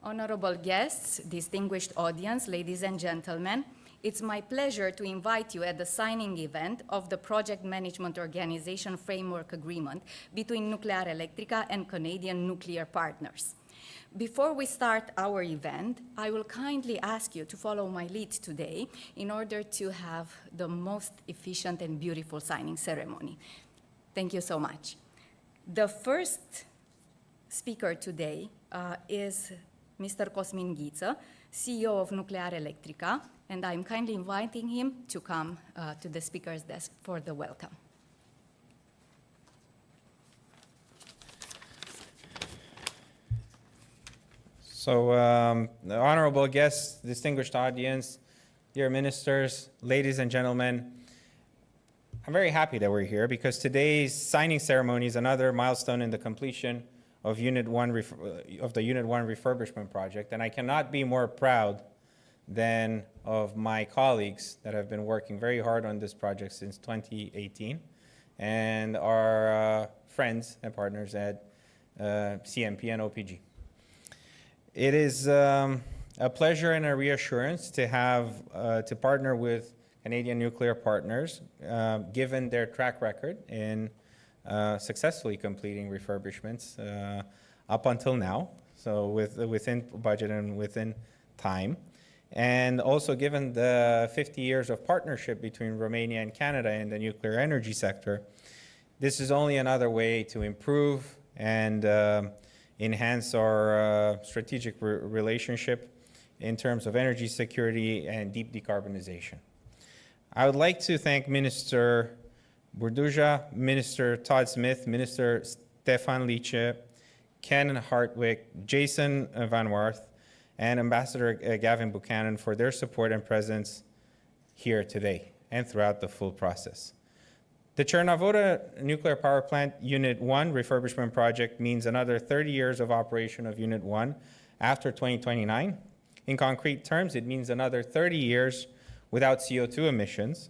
Honorable guests, distinguished audience, ladies and gentlemen, it's my pleasure to invite you at the signing event of the Project Management Organization Framework Agreement between Nuclearelectrica and Canadian nuclear partners. Before we start our event, I will kindly ask you to follow my lead today in order to have the most efficient and beautiful signing ceremony. Thank you so much. The first speaker today is Mr. Cosmin Ghiță, CEO of Nuclearelectrica, and I'm kindly inviting him to come to the speaker's desk for the welcome. So, honorable guests, distinguished audience, dear ministers, ladies and gentlemen, I'm very happy that we're here because today's signing ceremony is another milestone in the completion of the Unit 1 refurbishment project, and I cannot be more proud than of my colleagues that have been working very hard on this project since 2018, and our friends and partners at CMP and OPG. It is a pleasure and a reassurance to have to partner with Canadian nuclear partners, given their track record in successfully completing refurbishments up until now, so within budget and within time. And also given the 50 years of partnership between Romania and Canada in the nuclear energy sector, this is only another way to improve and enhance our strategic relationship in terms of energy security and deep decarbonization. I would like to thank Minister Burduja, Minister Todd Smith, Minister Stefan Lice, Ken Hartwick, Jason Van Warth, and Ambassador Gavin Buchanan for their support and presence here today and throughout the full process. The Cernavoda Nuclear Power Plant Unit 1 refurbishment project means another 30 years of operation of Unit 1 after 2029. In concrete terms, it means another 30 years without CO2 emissions.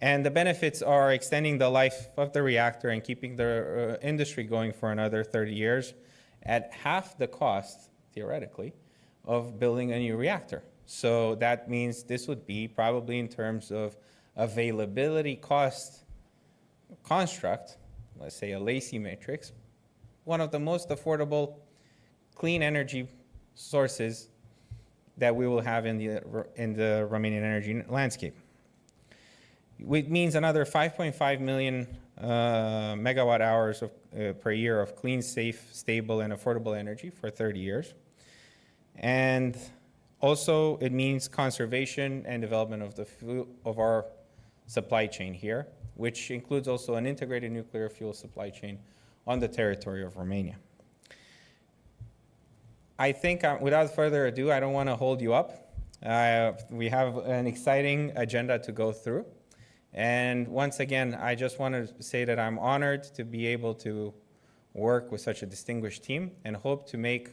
And the benefits are extending the life of the reactor and keeping the industry going for another 30 years at half the cost, theoretically, of building a new reactor. So that means this would be probably in terms of availability cost construct, let's say a Lacey matrix, one of the most affordable clean energy sources that we will have in the Romanian energy landscape. It means another 5.5 million megawatt hours per year of clean, safe, stable, and affordable energy for 30 years. And also, it means conservation and development of our supply chain here, which includes also an integrated nuclear fuel supply chain on the territory of Romania. I think, without further ado, I don't want to hold you up. We have an exciting agenda to go through. And once again, I just want to say that I'm honored to be able to work with such a distinguished team and hope to make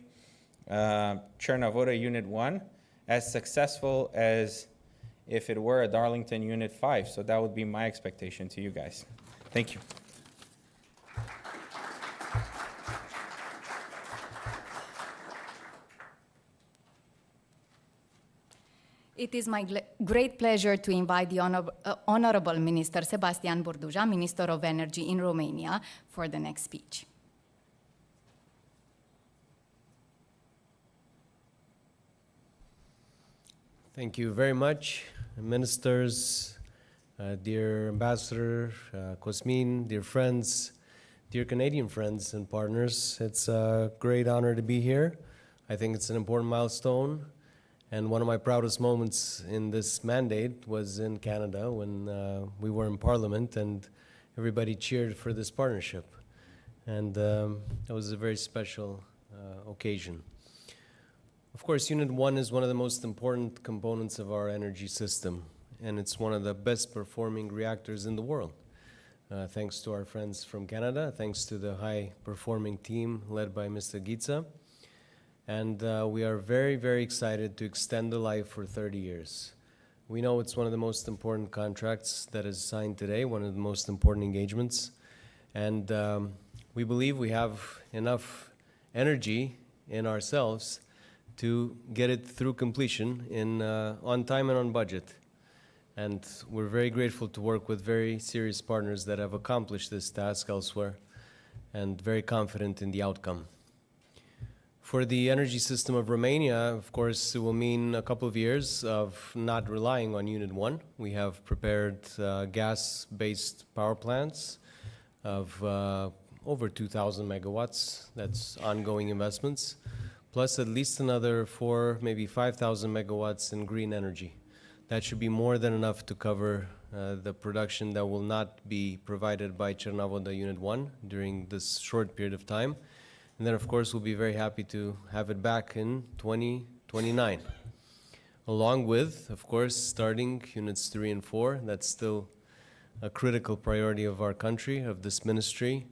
Cernavoda Unit 1 as successful as if it were a Darlington Unit 5. So that would be my expectation to you guys. Thank you. It is my great pleasure to invite the Honorable Minister Sebastian Burduja, Minister of Energy in Romania, for the next speech. Thank you very much, ministers, dear Ambassador Cosmin, dear friends, dear Canadian friends and partners. It's a great honor to be here. I think it's an important milestone. And one of my proudest moments in this mandate was in Canada when we were in Parliament and everybody cheered for this partnership. And it was a very special occasion. Of course, Unit 1 is one of the most important components of our energy system, and it's one of the best performing reactors in the world. Thanks to our friends from Canada, thanks to the high performing team led by Mr. Ghiță. And we are very, very excited to extend the life for 30 years. We know it's one of the most important contracts that is signed today, one of the most important engagements. And we believe we have enough energy in ourselves to get it through completion on time and on budget. And we're very grateful to work with very serious partners that have accomplished this task elsewhere, and very confident in the outcome. For the energy system of Romania, of course, it will mean a couple of years of not relying on Unit 1. We have prepared gas-based power plants of over 2,000 megawatts. That's ongoing investments, plus at least another 4, maybe 5,000 megawatts in green energy. That should be more than enough to cover the production that will not be provided by Cernavoda Unit 1 during this short period of time. And then, of course, we'll be very happy to have it back in 2029. Along with, of course, starting Units 3 and 4. That's still a critical priority of our country, of this ministry,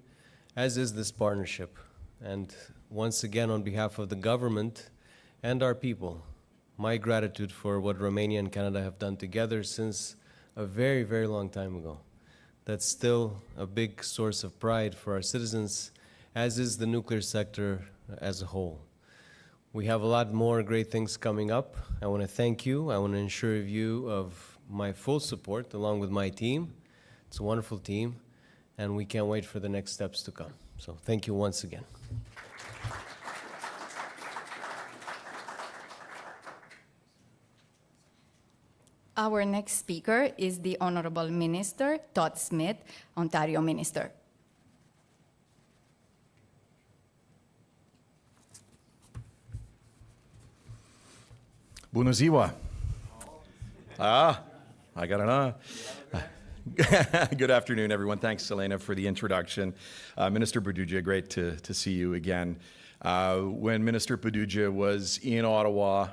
as is this partnership. And once again, on behalf of the government and our people, my gratitude for what Romania and Canada have done together since a very, very long time ago. That's still a big source of pride for our citizens, as is the nuclear sector as a whole. We have a lot more great things coming up. I want to thank you. I want to ensure you of my full support along with my team. It's a wonderful team, and we can't wait for the next steps to come. So thank you once again. Our next speaker is the Honorable Minister, Todd Smith, Ontario Minister. Bună ziua! I got an Good afternoon, everyone. Thanks, Selena, for the introduction. Minister Buduja, great to see you again. When Minister Buduja was in Ottawa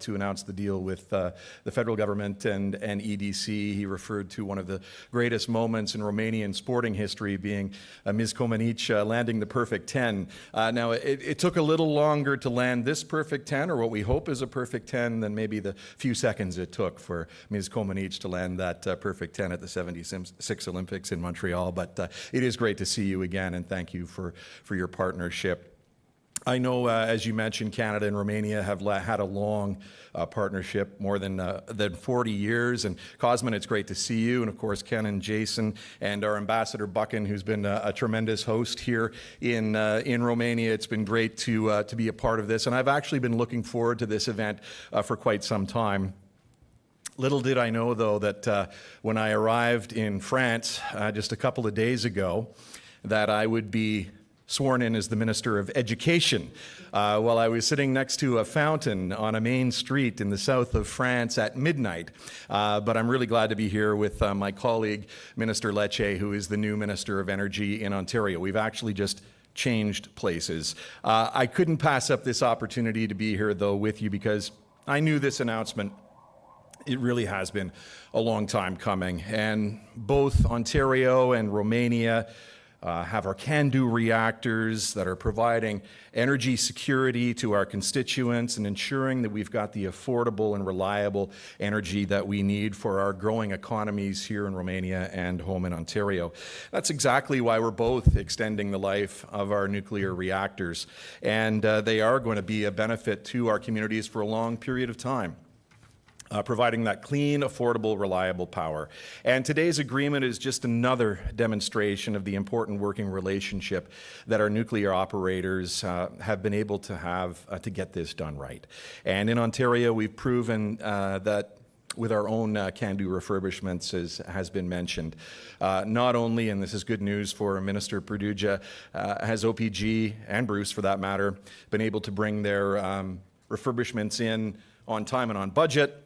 to announce the deal with the federal government and EDC, he referred to one of the greatest moments in Romanian sporting history being Ms. Comăneci landing the perfect 10. Now, it took a little longer to land this perfect 10, or what we hope is a perfect 10, than maybe the few seconds it took for Ms. Comăneci to land that perfect 10 at the 76 Olympics in Montreal. But it is great to see you again, and thank you for your partnership. I know, as you mentioned, Canada and Romania have had a long partnership, more than 40 years. And Cosmin, it's great to see you. And of course, Ken and Jason and our Ambassador Buchan, who's been a tremendous host here in Romania. It's been great to be a part of this. And I've actually been looking forward to this event for quite some time. Little did I know, though, that when I arrived in France just a couple of days ago, that I would be sworn in as the Minister of Education while I was sitting next to a fountain on a main street in the south of France at midnight. But I'm really glad to be here with my colleague, Minister Lecce, who is the new Minister of Energy in Ontario. We've actually just changed places. I couldn't pass up this opportunity to be here, though, with you, because I knew this announcement, it really has been a long time coming. And both Ontario and Romania have our CANDU reactors that are providing energy security to our constituents and ensuring that we've got the affordable and reliable energy that we need for our growing economies here in Romania and home in Ontario. That's exactly why we're both extending the life of our nuclear reactors, and they are going to be a benefit to our communities for a long period of time. Providing that clean, affordable, reliable power. And today's agreement is just another demonstration of the important working relationship that our nuclear operators have been able to have to get this done right. And in Ontario, we've proven that with our own CANDU refurbishments, as has been mentioned. Not only, and this is good news for Minister Buduja, has OPG, and Bruce for that matter, been able to bring their refurbishments in on time and on budget,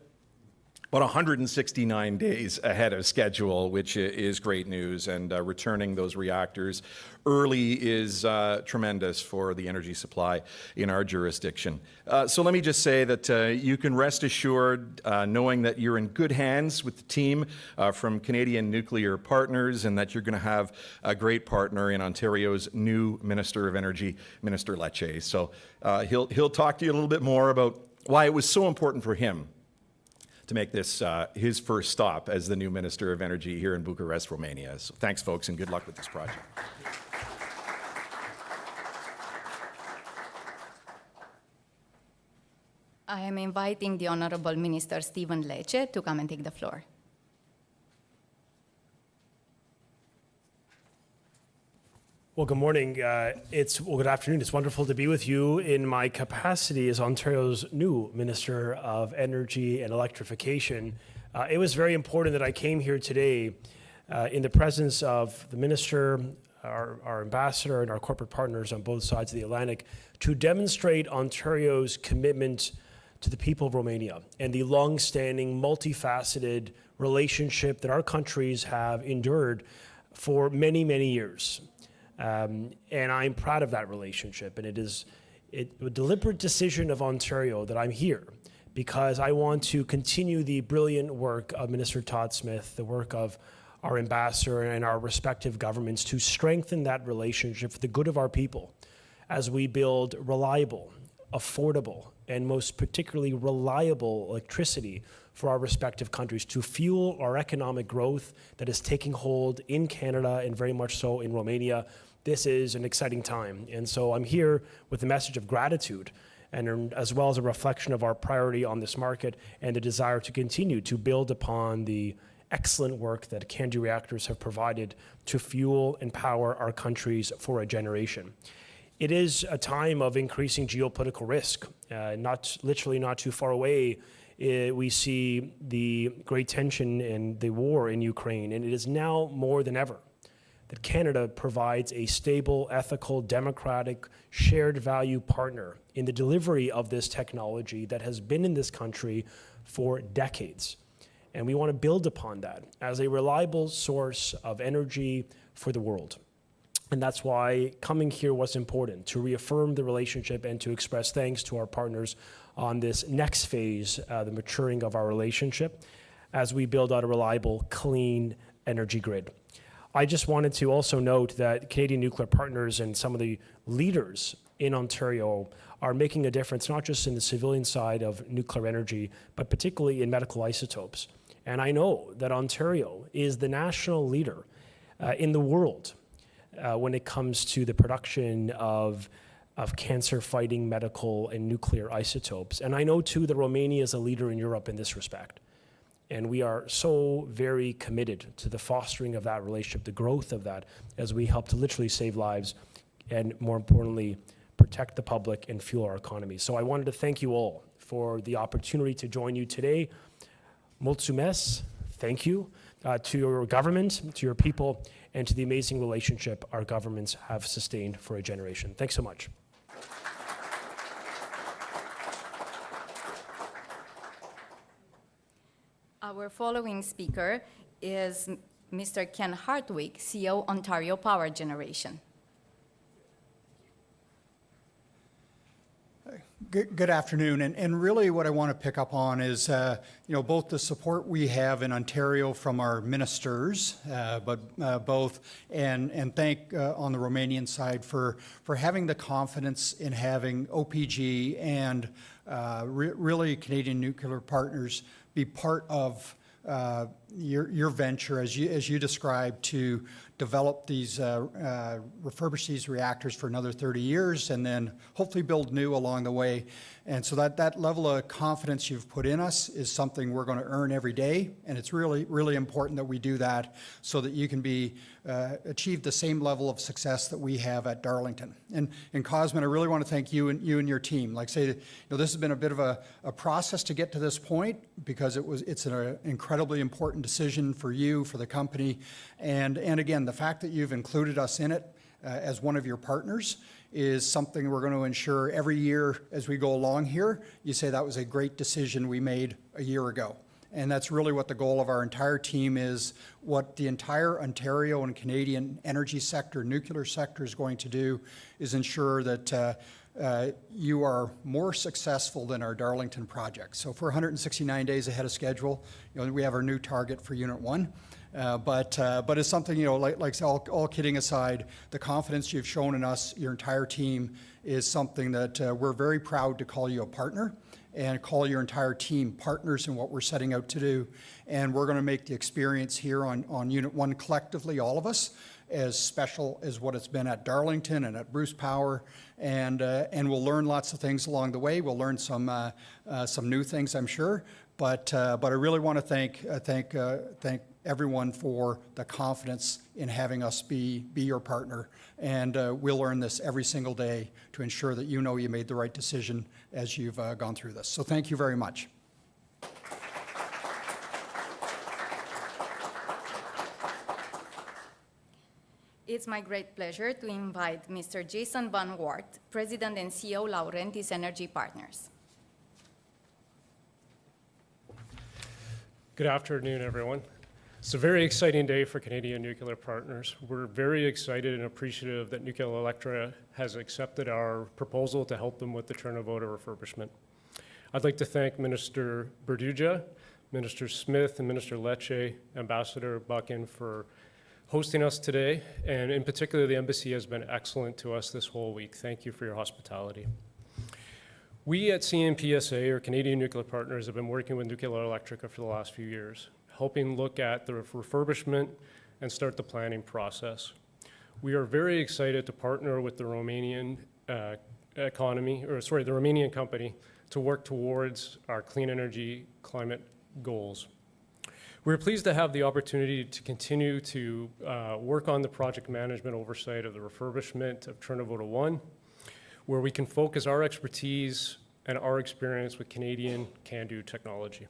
about 169 days ahead of schedule, which is great news, and returning those reactors early is tremendous for the energy supply in our jurisdiction. So let me just say that you can rest assured knowing that you're in good hands with the team from Canadian Nuclear Partners, and that you're going to have a great partner in Ontario's new Minister of Energy, Minister Lecce. So he'll talk to you a little bit more about why it was so important for him to make this his first stop as the new Minister of Energy here in Bucharest, Romania. So thanks, folks, and good luck with this project. I am inviting the Honorable Minister Stephen Lecce to come and take the floor. Well, good morning. Good afternoon. It's wonderful to be with you in my capacity as Ontario's new Minister of Energy and Electrification. It was very important that I came here today in the presence of the Minister, our Ambassador, and our corporate partners on both sides of the Atlantic to demonstrate Ontario's commitment to the people of Romania and the long-standing, multifaceted relationship that our countries have endured for many, many years. And I'm proud of that relationship. And it is a deliberate decision of Ontario that I'm here because I want to continue the brilliant work of Minister Todd Smith, the work of our ambassador and our respective governments to strengthen that relationship for the good of our people as we build reliable, affordable, and most particularly reliable electricity for our respective countries to fuel our economic growth that is taking hold in Canada and very much so in Romania. This is an exciting time. And so I'm here with a message of gratitude and as well as a reflection of our priority on this market and the desire to continue to build upon the excellent work that Canada reactors have provided to fuel and power our countries for a generation. It is a time of increasing geopolitical risk. Not too far away, we see the great tension and the war in Ukraine, and it is now more than ever that Canada provides a stable, ethical, democratic, shared value partner in the delivery of this technology that has been in this country for decades. And we want to build upon that as a reliable source of energy for the world. And that's why coming here was important, to reaffirm the relationship and to express thanks to our partners on this next phase, the maturing of our relationship, as we build out a reliable, clean energy grid. I just wanted to also note that Canadian nuclear partners and some of the leaders in Ontario are making a difference, not just in the civilian side of nuclear energy, but particularly in medical isotopes. And I know that Ontario is the national leader in the world when it comes to the production of cancer-fighting medical and nuclear isotopes. And I know, too, that Romania is a leader in Europe in this respect. And we are so very committed to the fostering of that relationship, the growth of that, as we help to literally save lives and, more importantly, protect the public and fuel our economy. So I wanted to thank you all for the opportunity to join you today. Mulțumesc, thank you to your government, to your people, and to the amazing relationship our governments have sustained for a generation. Thanks so much. Our following speaker is Mr. Ken Hartwig, CEO, Ontario Power Generation. Good afternoon, and really what I want to pick up on is, both the support we have in Ontario from our ministers, but thank on the Romanian side for having the confidence in having OPG and really Canadian nuclear partners be part of your venture, as you described, to develop these, refurbish these reactors for another 30 years and then hopefully build new along the way. And so that level of confidence you've put in us is something we're going to earn every day. And it's really, really important that we do that so that you can achieve the same level of success that we have at Darlington. And Cosmin, I really want to thank you and your team. Like say, this has been a bit of a process to get to this point because it's an incredibly important decision for you, for the company. And again, the fact that you've included us in it as one of your partners is something we're going to ensure every year as we go along here. You say that was a great decision we made a year ago. And that's really what the goal of our entire team is, what the entire Ontario and Canadian energy sector, nuclear sector is going to do is ensure that you are more successful than our Darlington project. So for 169 days ahead of schedule, we have our new target for Unit 1. But it's something, like all kidding aside, the confidence you've shown in us, your entire team, is something that we're very proud to call you a partner. and call your entire team partners in what we're setting out to do. And we're going to make the experience here on Unit 1 collectively, all of us, as special as what it's been at Darlington and at Bruce Power. And we'll learn lots of things along the way. We'll learn some new things, I'm sure. But I really want to thank everyone for the confidence in having us be your partner. And we'll learn this every single day to ensure that you know you made the right decision as you've gone through this. So thank you very much. It's my great pleasure to invite Mr. Jason Van Wart, President and CEO, Laurentis Energy Partners. Good afternoon, everyone. It's a very exciting day for Canadian Nuclear Partners. We're very excited and appreciative that Nuclearelectrica has accepted our proposal to help them with the Chernavoda refurbishment. I'd like to thank Minister Berduja, Minister Smith, and Minister Lecce, Ambassador Buchan for hosting us today, and in particular, the embassy has been excellent to us this whole week. Thank you for your hospitality. We at CNPSA, or Canadian Nuclear Partners, have been working with Nuclearelectrica for the last few years, helping look at the refurbishment and start the planning process. We are very excited to partner with the Romanian the Romanian company to work towards our clean energy climate goals. We're pleased to have the opportunity to continue to work on the project management oversight of the refurbishment of Chernavoda 1, where we can focus our expertise and our experience with Canadian CANDU technology.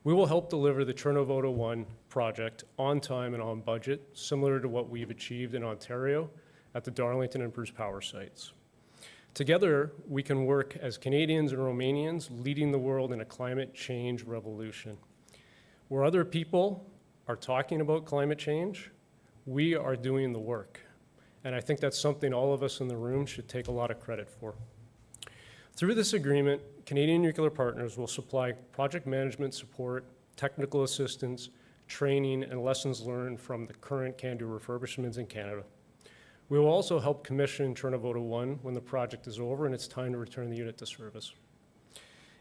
We will help deliver the Chernavoda 1 project on time and on budget, similar to what we've achieved in Ontario at the Darlington and Bruce Power sites. Together, we can work as Canadians and Romanians leading the world in a climate change revolution. Where other people are talking about climate change, we are doing the work. And I think that's something all of us in the room should take a lot of credit for. Through this agreement, Canadian Nuclear Partners will supply project management support, technical assistance, training, and lessons learned from the current CANDU refurbishments in Canada. We will also help commission Chernavoda 1 when the project is over and it's time to return the unit to service.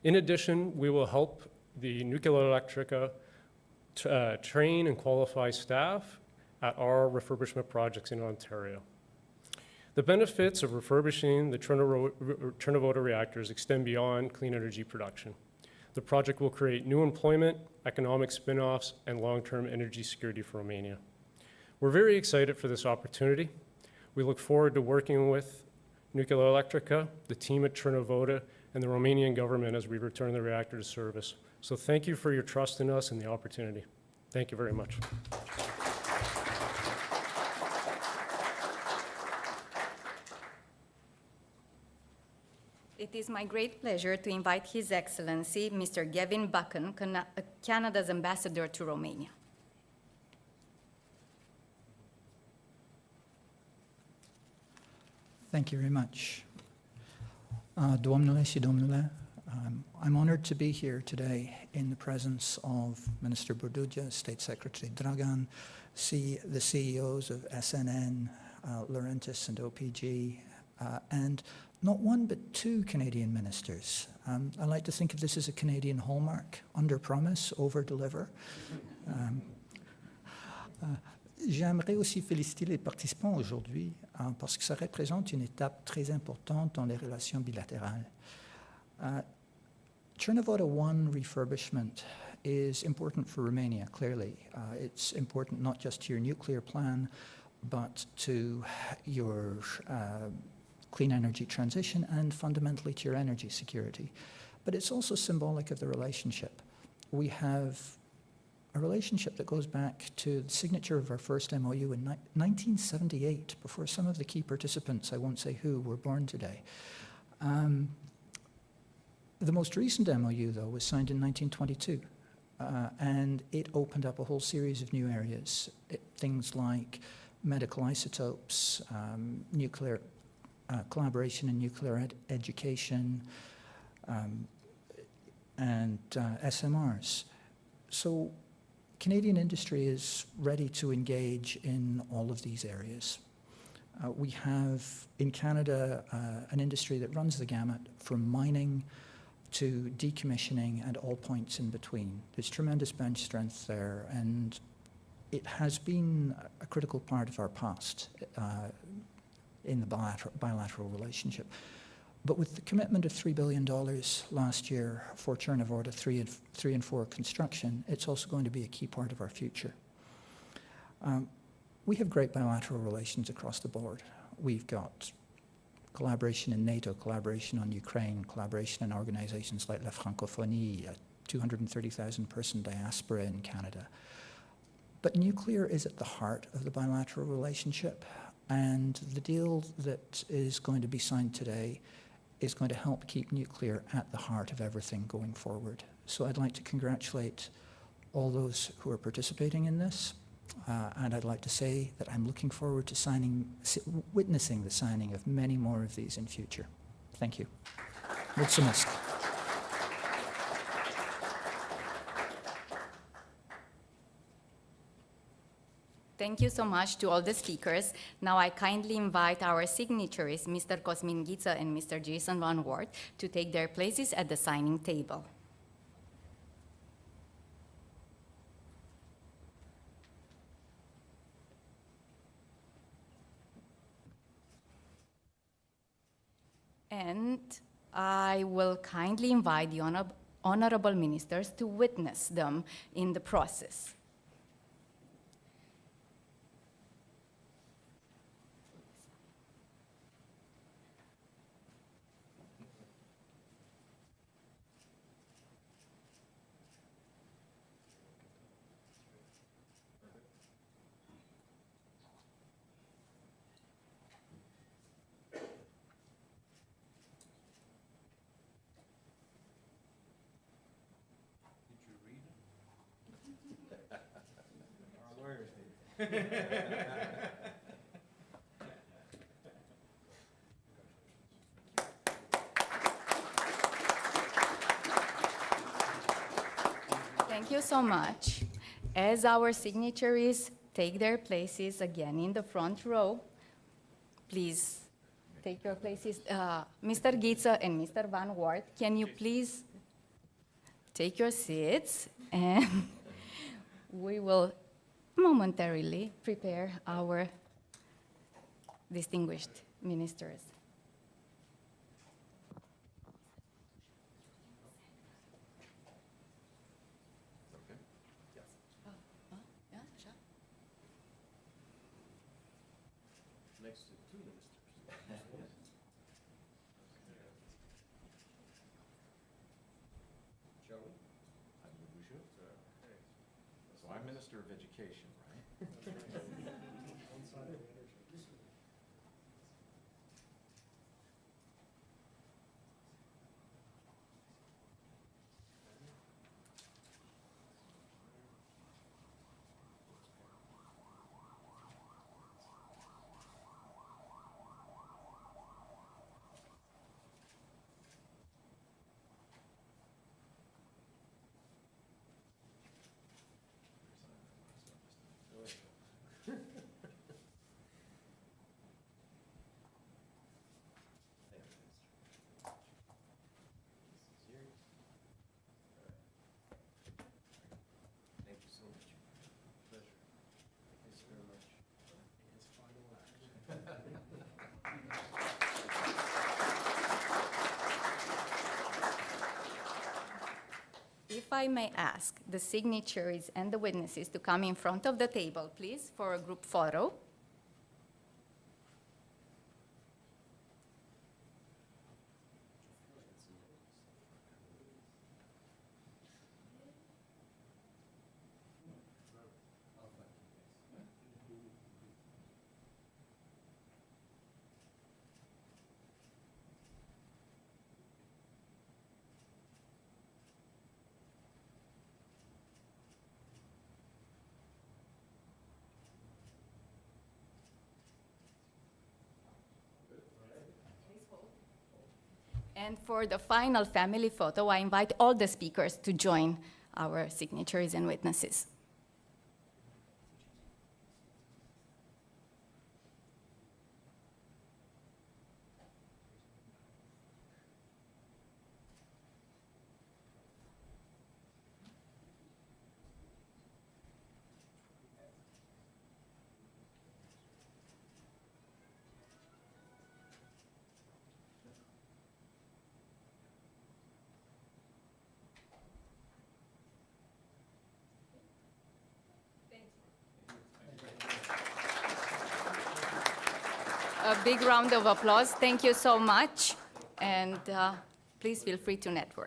In addition, we will help the Nuclearelectrica train and qualify staff at our refurbishment projects in Ontario. The benefits of refurbishing the Chernavoda reactors extend beyond clean energy production. The project will create new employment, economic spin-offs, and long-term energy security for Romania. We're very excited for this opportunity. We look forward to working with Nuclearelectrica, the team at Chernavoda, and the Romanian government as we return the reactor to service. So thank you for your trust in us and the opportunity. Thank you very much. It is my great pleasure to invite His Excellency, Mr. Gavin Buchan, Canada's ambassador to Romania. Thank you very much. Doamnele și domnule, I'm honored to be here today in the presence of Minister Berduja, State Secretary Dragan, the CEOs of SNN, Laurentis and OPG, and not one but two Canadian ministers. I like to think of this as a Canadian hallmark, under promise, over deliver. J'aimerais aussi féliciter les participants aujourd'hui parce que ça représente une étape très importante dans les relations bilatérales. Chernavoda 1 refurbishment is important for Romania, clearly. It's important not just to your nuclear plan, but to your clean energy transition and fundamentally to your energy security. But it's also symbolic of the relationship. We have a relationship that goes back to the signature of our first MOU in 1978, before some of the key participants, I won't say who, were born today. The most recent MOU, though, was signed in 1922, and it opened up a whole series of new areas, things like medical isotopes, nuclear collaboration in nuclear education, and SMRs. So Canadian industry is ready to engage in all of these areas. We have in Canada an industry that runs the gamut from mining to decommissioning and all points in between. There's tremendous bench strength there, and it has been a critical part of our past in the bilateral relationship. But with the commitment of $3 billion last year for Chernivtsi 3 and 4 construction, it's also going to be a key part of our future. We have great bilateral relations across the board. We've got collaboration in NATO, collaboration on Ukraine, collaboration in organizations like La Francophonie, a 230,000 person diaspora in Canada. But nuclear is at the heart of the bilateral relationship, and the deal that is going to be signed today is going to help keep nuclear at the heart of everything going forward. So I'd like to congratulate all those who are participating in this. And I'd like to say that I'm looking forward to witnessing the signing of many more of these in future. Thank you. Mulțumesc. Thank you so much to all the speakers. Now I kindly invite our signatories, Mr. Cosmin Ghiță and Mr. Jason Van Wart, to take their places at the signing table. And I will kindly invite the honorable ministers to witness them in the process. Thank you so much. As our signatories take their places again in the front row, please take your places. Mr. Ghiță and Mr. Van Wart, can you please take your seats, and we will momentarily prepare our distinguished ministers. So I'm Minister of Education, right? Thank you so much. Pleasure. Thanks very much. It's final If I may ask the signatories and the witnesses to come in front of the table, please, for a group photo. And for the final family photo, I invite all the speakers to join our signatories and witnesses. a big round of applause. Thank you so much. And please feel free to network.